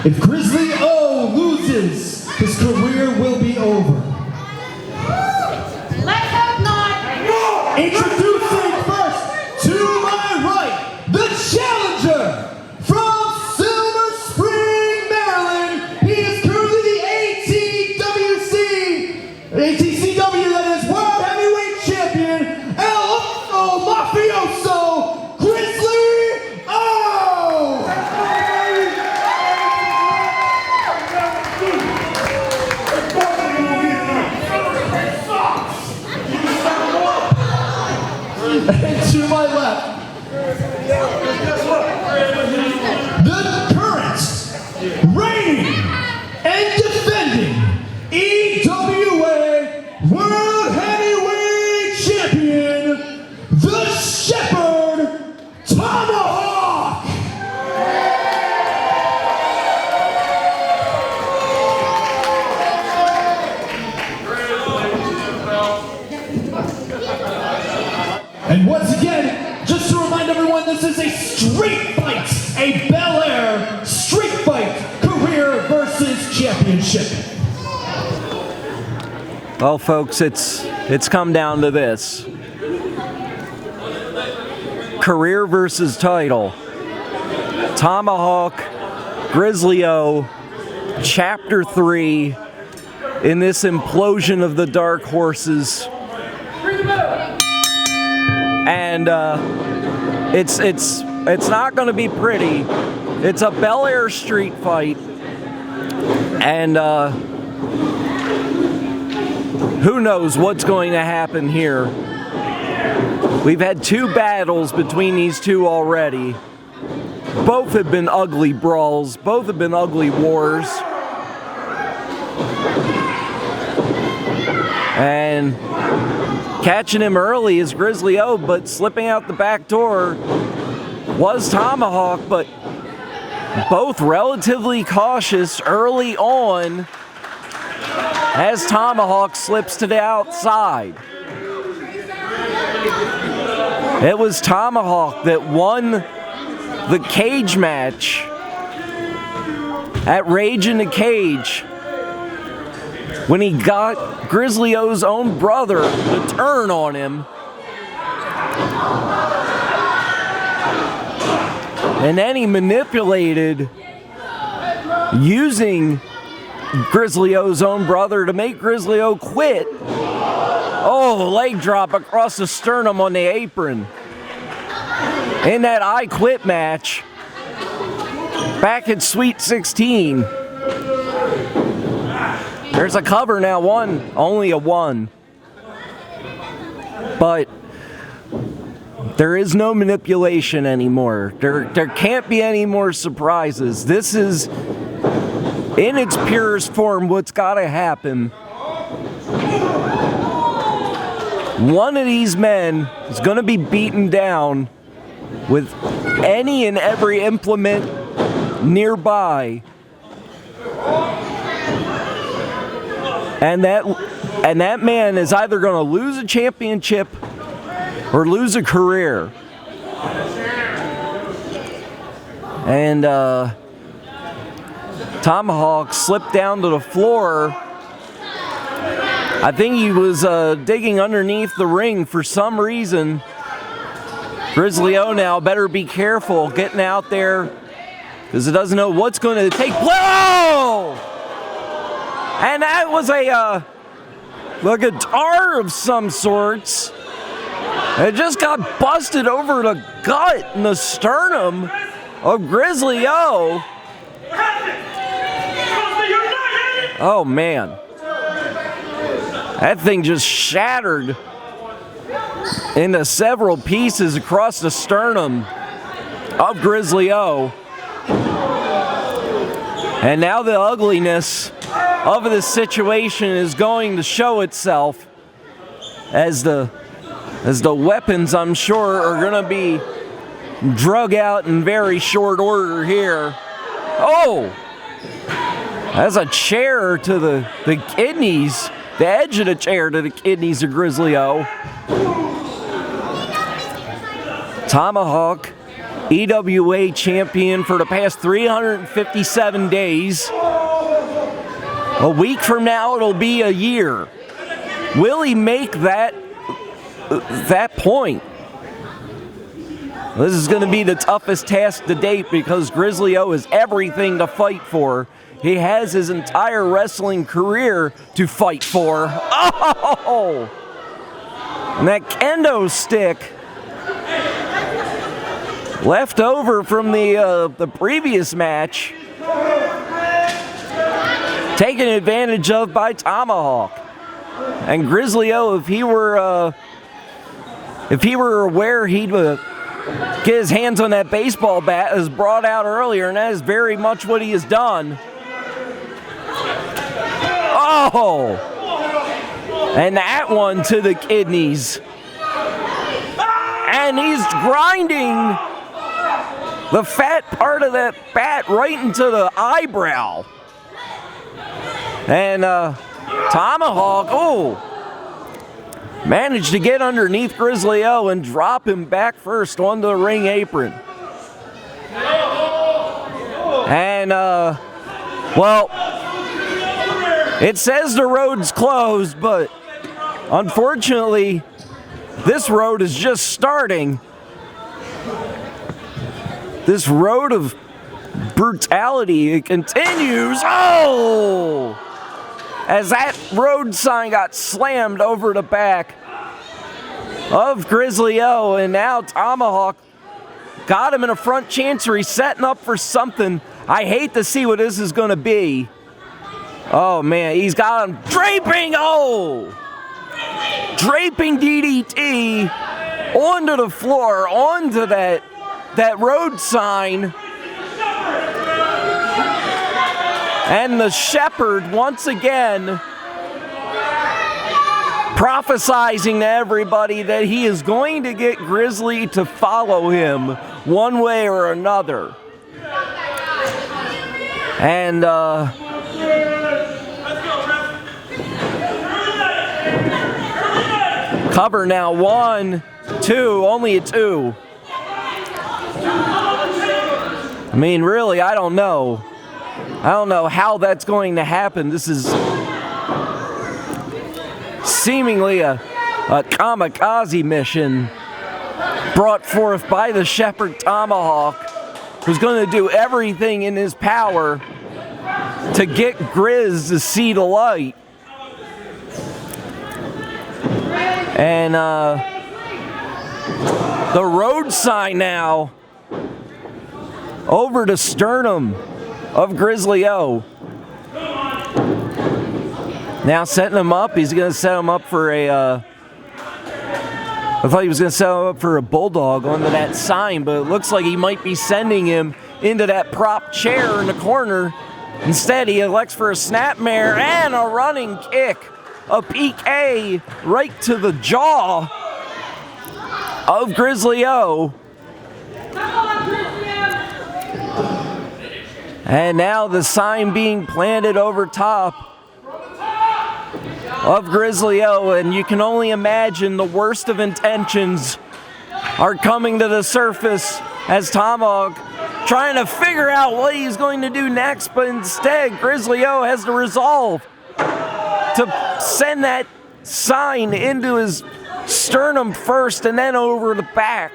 If Grizzly O loses, his career will be over. Let's hope not. Introducing first, to my right, the challenger from Silver Spring, Maryland. He is currently the ATCW, that is, World Heavyweight Champion, El Mafioso, Grizzly O! And to my left, the current, reigning, and defending EWA World Heavyweight Champion, the Shepherd Tomahawk! And once again, just to remind everyone, this is a street fight, a Bel Air street fight, career versus championship. Well, folks, it's come down to this. Career versus title. Tomahawk, Grizzly O, Chapter 3 in this implosion of the Dark Horses. And it's not going to be pretty. It's a Bel Air street fight, and who knows what's going to happen here. We've had two battles between these two already. Both have been ugly brawls. Both have been ugly wars. And catching him early is Grizzly O, but slipping out the back door was Tomahawk, but both relatively cautious early on as Tomahawk slips to the outside. It was Tomahawk that won the cage match at Rage in the Cage when he got Grizzly O's own brother to turn on him. And then he manipulated using Grizzly O's own brother to make Grizzly O quit. Oh, leg drop across the sternum on the apron. In that I Quit match back at Sweet 16. There's a cover now, only a 1. But there is no manipulation anymore. There can't be any more surprises. This is, in its purest form, what's got to happen. One of these men is going to be beaten down with any and every implement nearby. And that man is either going to lose a championship or lose a career. And Tomahawk slipped down to the floor. I think he was digging underneath the ring for some reason. Grizzly O now better be careful getting out there because it doesn't know what's going to take place. Whoa! And that was a guitar of some sorts. It just got busted over the gut and the sternum of Grizzly O. Oh, man. That thing just shattered into several pieces across the sternum of Grizzly O. And now the ugliness of this situation is going to show itself as the weapons, I'm sure, are going to be drug out in very short order here. Oh! That's a chair to the kidneys, the edge of the chair to the kidneys of Grizzly O. Tomahawk EWA champion for the past 357 days. A week from now, it'll be a year. Will he make that point? This is going to be the toughest task to date because Grizzly O has everything to fight for. He has his entire wrestling career to fight for. Oh! And that kendo stick left over from the previous match, taken advantage of by Tomahawk. And Grizzly O, if he were aware, he'd get his hands on that baseball bat as brought out earlier, and that is very much what he has done. Oh! And that one to the kidneys. And he's grinding the fat part of that bat right into the eyebrow. And Tomahawk, managed to get underneath Grizzly O and drop him back first onto the ring apron. And, well, it says the road's closed, but unfortunately, this road is just starting. This road of brutality, it continues. Oh! As that road sign got slammed over the back of Grizzly O, and now Tomahawk got him in a front chancery, setting up for something. I hate to see what this is going to be. Oh, man, he's got him draping. Oh! Draping DDT onto the floor, onto that road sign. And the shepherd, once again, prophesizing to everybody that he is going to get Grizzly to follow him one way or another. And, cover now, 1, 2, only a 2. I mean, really, I don't know. I don't know how that's going to happen. This is seemingly a kamikaze mission brought forth by the Shepherd Tomahawk, who's going to do everything in his power to get Grizz to see the light. And the road sign now over the sternum of Grizzly O. Now setting him up. He's going to set him up for I thought he was going to set him up for a bulldog onto that sign, but it looks like he might be sending him into that prop chair in the corner. Instead, he elects for a snapmare and a running kick. A PK right to the jaw of Grizzly O. And now the sign being planted over top of Grizzly O, and you can only imagine the worst of intentions are coming to the surface as Tomahawk trying to figure out what he's going to do next, but instead Grizzly O has the resolve to send that sign into his sternum first and then over the back.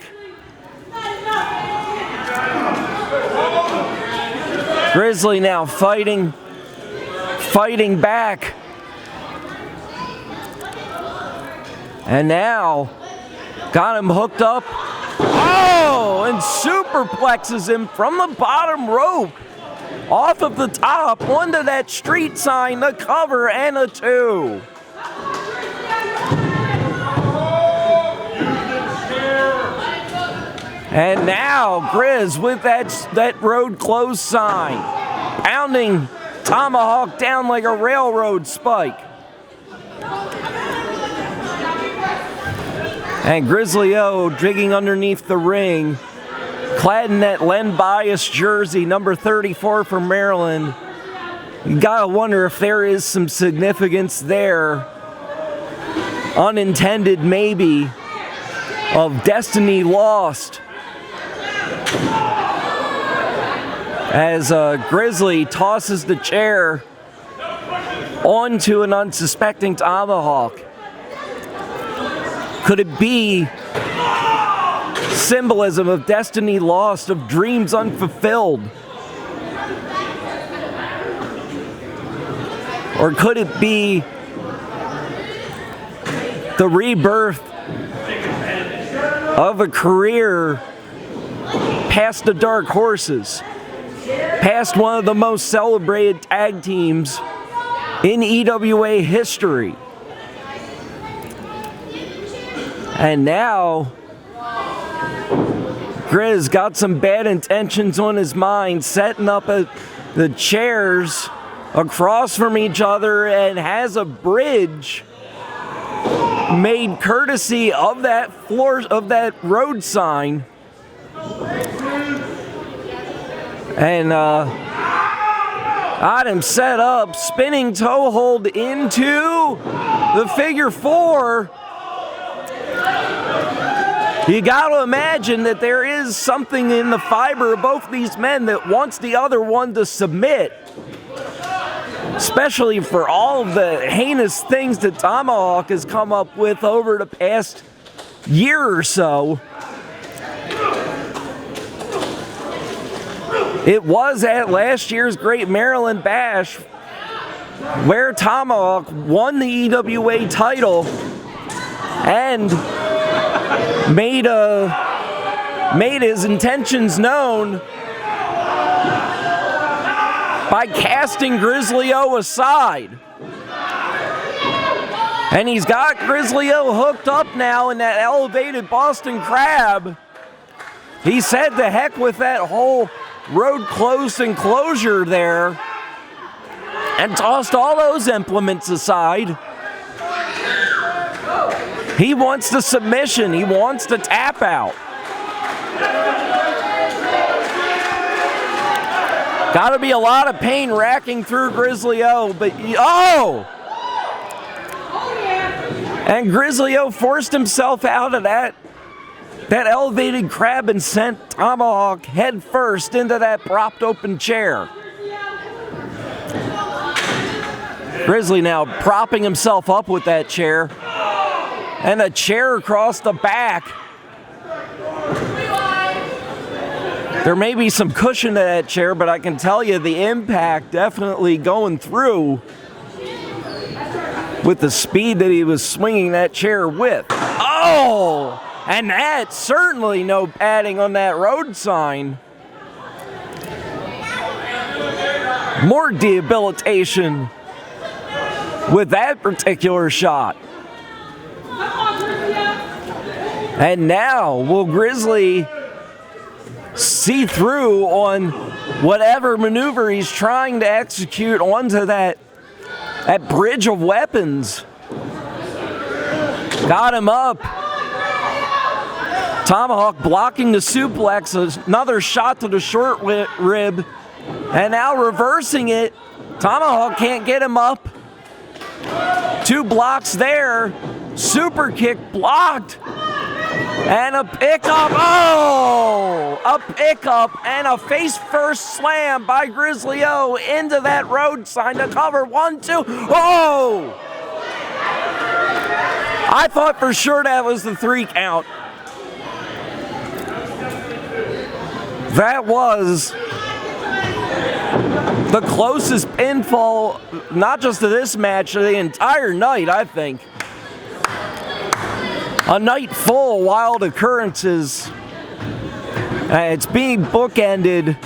Grizzly now fighting back. And now got him hooked up. Oh, and superplexes him from the bottom rope off of the top onto that street sign, the cover, and a 2. And now Grizz with that road closed sign, pounding Tomahawk down like a railroad spike. And Grizzly O digging underneath the ring, clad in that Len Bias jersey, number 34 for Maryland. You gotta wonder if there is some significance there, unintended maybe, of destiny lost. as Grizzly tosses the chair onto an unsuspecting Tomahawk. Could it be symbolism of destiny lost, of dreams unfulfilled? Or could it be the rebirth of a career past the Dark Horses, past one of the most celebrated tag teams in EWA history? And now, Grizz got some bad intentions on his mind, setting up the chairs across from each other, and has a bridge made courtesy of that road sign. And got him set up, spinning toe hold into the figure four. You got to imagine that there is something in the fiber of both these men that wants the other one to submit, especially for all of the heinous things that Tomahawk has come up with over the past year or so. It was at last year's Great Maryland Bash where Tomahawk won the EWA title and made his intentions known by casting Grizzly O aside. And he's got Grizzly O hooked up now in that elevated Boston Crab. He said to heck with that whole road close enclosure there and tossed all those implements aside. He wants the submission. He wants the tap out. Got to be a lot of pain racking through Grizzly O, but and Grizzly O forced himself out of that elevated crab and sent Tomahawk head first into that propped open chair. Grizzly now propping himself up with that chair, and a chair across the back. There may be some cushion to that chair, but I can tell you the impact definitely going through with the speed that he was swinging that chair with. Oh! And that's certainly no padding on that road sign. More debilitation with that particular shot. And now, will Grizzly see through on whatever maneuver he's trying to execute onto that bridge of weapons? Got him up. Tomahawk blocking the suplex, another shot to the short rib, and now reversing it. Tomahawk can't get him up. 2 blocks there. Super kick blocked. And a pickup. Oh! A pickup and a face-first slam by Grizzly O into that road sign to cover. 1, 2. Oh! I thought for sure that was the 3 count. That was the closest pinfall, not just to this match, to the entire night, I think. A night full of wild occurrences. It's being bookended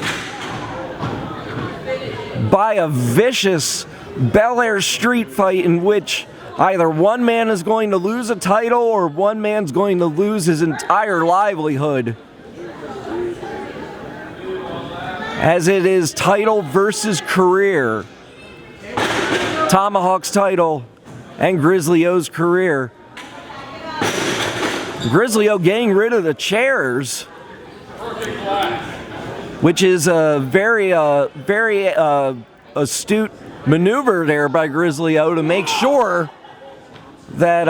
by a vicious Bel Air street fight in which either one man is going to lose a title or one man's going to lose his entire livelihood. As it is title versus career. Tomahawk's title and Grizzly O's career. Grizzly O getting rid of the chairs, which is a very astute maneuver there by Grizzly O to make sure that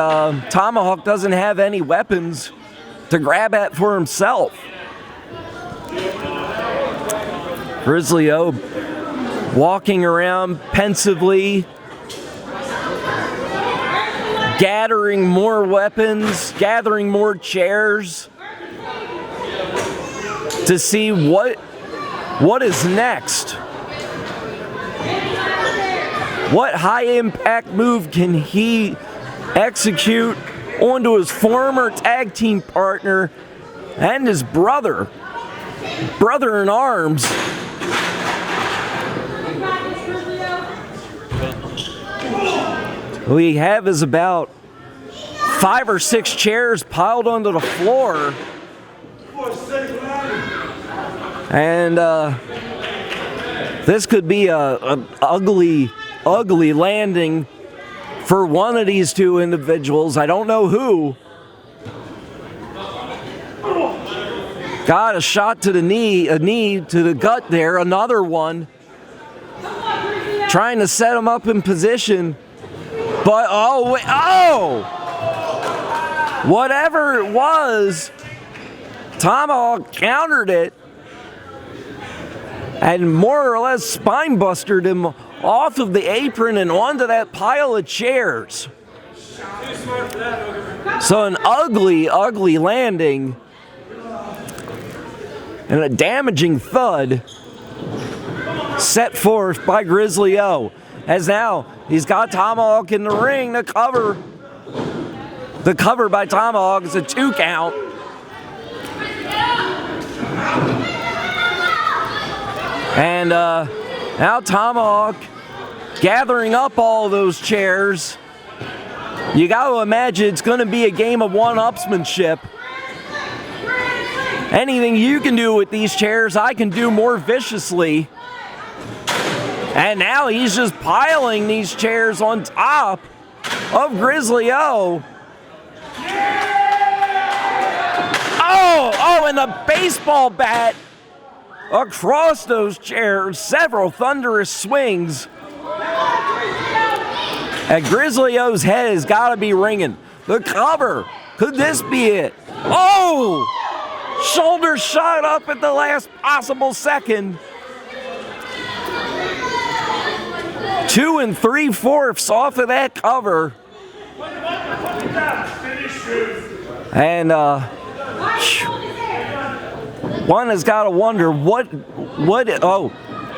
Tomahawk doesn't have any weapons to grab at for himself. Grizzly O walking around pensively, gathering more weapons, gathering more chairs to see what is next. What high-impact move can he execute onto his former tag team partner and his brother in arms? What we have is about 5 or 6 chairs piled onto the floor. And this could be an ugly landing for one of these two individuals. I don't know who. Got a shot to the knee, a knee to the gut there, another one. Trying to set him up in position. But, whatever it was, Tomahawk countered it and more or less spine bustered him off of the apron and onto that pile of chairs. So an ugly landing and a damaging thud set forth by Grizzly O. As now he's got Tomahawk in the ring. The cover by Tomahawk is a 2 count. And now Tomahawk gathering up all those chairs. You got to imagine it's going to be a game of one-upsmanship. Anything you can do with these chairs, I can do more viciously. And now he's just piling these chairs on top of Grizzly O. And a baseball bat across those chairs. Several thunderous swings. And Grizzly O's head has got to be ringing. The cover. Could this be it? Shoulder shot up at the last possible second. 2 3/4 off of that cover. And one has got to wonder what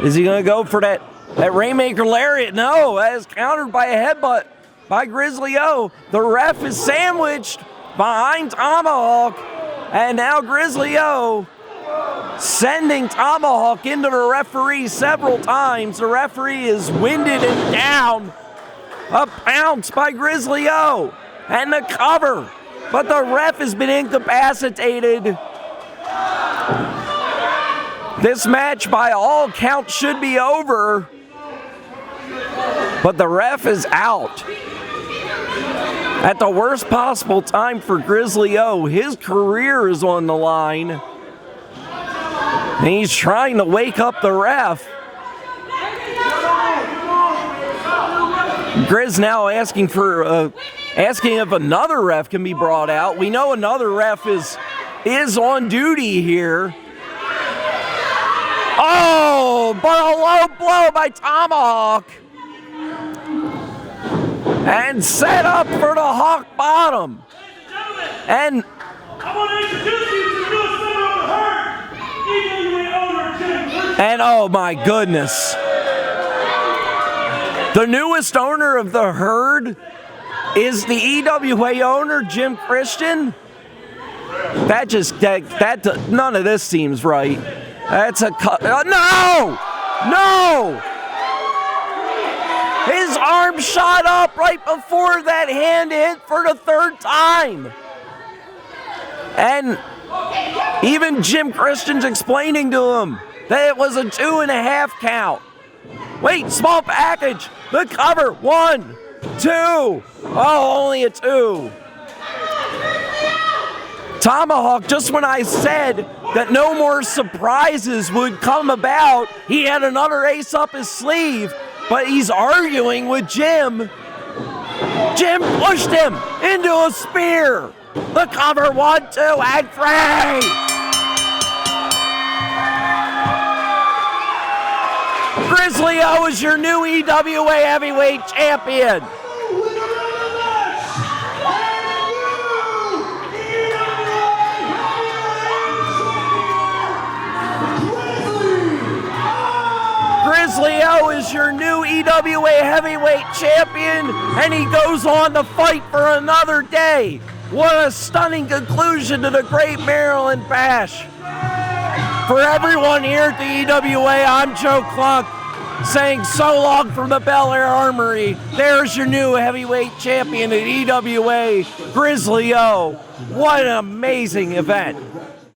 is he going to go for that Rainmaker Lariat? No, that is countered by a headbutt by Grizzly O. The ref is sandwiched behind Tomahawk, and now Grizzly O sending Tomahawk into the referee several times. The referee is winded and down. A bounce by Grizzly O and the cover, but the ref has been incapacitated. This match by all counts should be over, but the ref is out at the worst possible time for Grizzly O. His career is on the line. And he's trying to wake up the ref. Grizz now asking if another ref can be brought out. We know another ref is on duty here. But a low blow by Tomahawk. And set up for the Hawk Bottom. And I want to introduce you to the newest member of the herd, EWA owner Jim Christian. And oh my goodness. The newest owner of the herd is the EWA owner, Jim Christian. None of this seems right. That's a cut. No! His arm shot up right before that hand hit for the 3rd time. And even Jim Christian's explaining to him that it was a 2.5 count. Wait, small package. The cover. 1, 2. Only a 2. Tomahawk, just when I said that no more surprises would come about, he had another ace up his sleeve, but he's arguing with Jim. Jim pushed him into a spear. The cover, 1, 2, and 3. Grizzly O is your new EWA heavyweight champion. Grizzly O is your new EWA heavyweight champion, and he goes on to fight for another day. What a stunning conclusion to the Great Maryland Bash. For everyone here at the EWA, I'm Joe Clunk, saying so long from the Bel Air Armory. There's your new heavyweight champion at EWA, Grizzly O. What an amazing event.